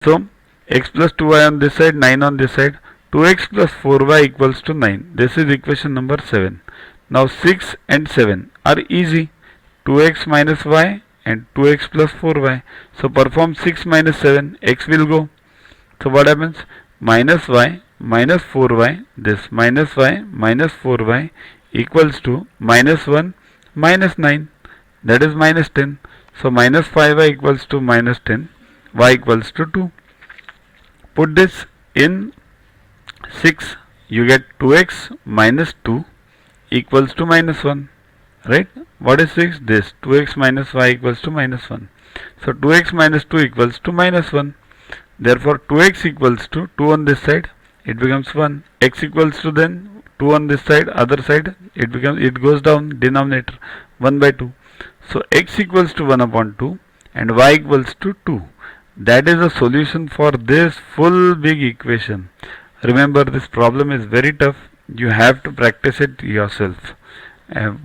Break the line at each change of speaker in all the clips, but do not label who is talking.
So x plus 2y on this side, 9 on this side. 2x plus 4y equals to 9. This is equation number 7. Now 6 and 7 are easy. 2x minus y and 2x plus 4y. So perform 6 minus 7, x will go. So what happens? Minus y minus 4y, this minus y minus 4y equals to minus 1 minus 9, that is minus 10. So minus 5y equals to minus 10, y equals to 2. Put this in 6, you get 2x minus 2 equals to minus 1, right? What is 6? This 2x minus y equals to minus 1. So 2x minus 2 equals to minus 1. Therefore 2x equals to 2 on this side, it becomes 1. X equals to then 2 on this side, other side, it goes down, denominator 1 by 2. So x equals to 1 upon 2 and y equals to 2. That is the solution for this full big equation. Remember, this problem is very tough. You have to practice it yourself.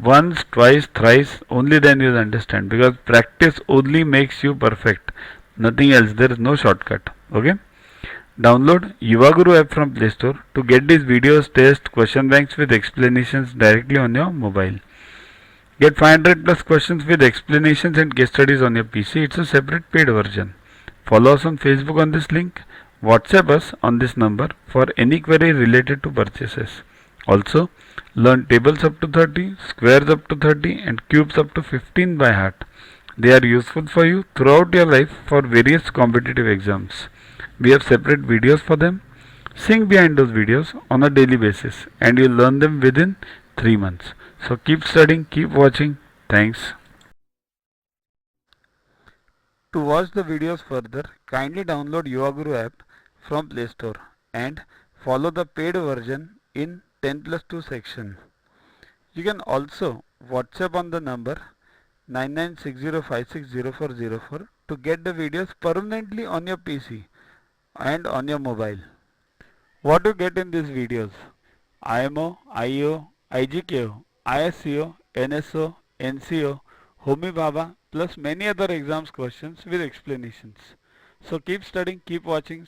Once, twice, thrice, only then you will understand, because practice only makes you perfect. Nothing else. There is no shortcut. Okay. Download Yuva Guru app from Play Store to get these videos, tests, question banks with explanations directly on your mobile. Get 500 plus questions with explanations and case studies on your PC. It's a separate paid version. Follow us on Facebook on this link. WhatsApp us on this number for any query related to purchases. Also, learn tables up to 30, squares up to 30 and cubes up to 15 by heart. They are useful for you throughout your life for various competitive exams. We have separate videos for them. Sing behind those videos on a daily basis and you'll learn them within 3 months. So keep studying, keep watching. Thanks. To watch the videos further, kindly download Yuva Guru app from Play Store and follow the paid version in 10+2 section. You can also WhatsApp on the number 9960560404 to get the videos permanently on your PC and on your mobile. What you get in these videos? IMO, IO, IGKO, ISCO, NSO, NCO, Homi Bhabha plus many other exams questions with explanations. So keep studying, keep watching.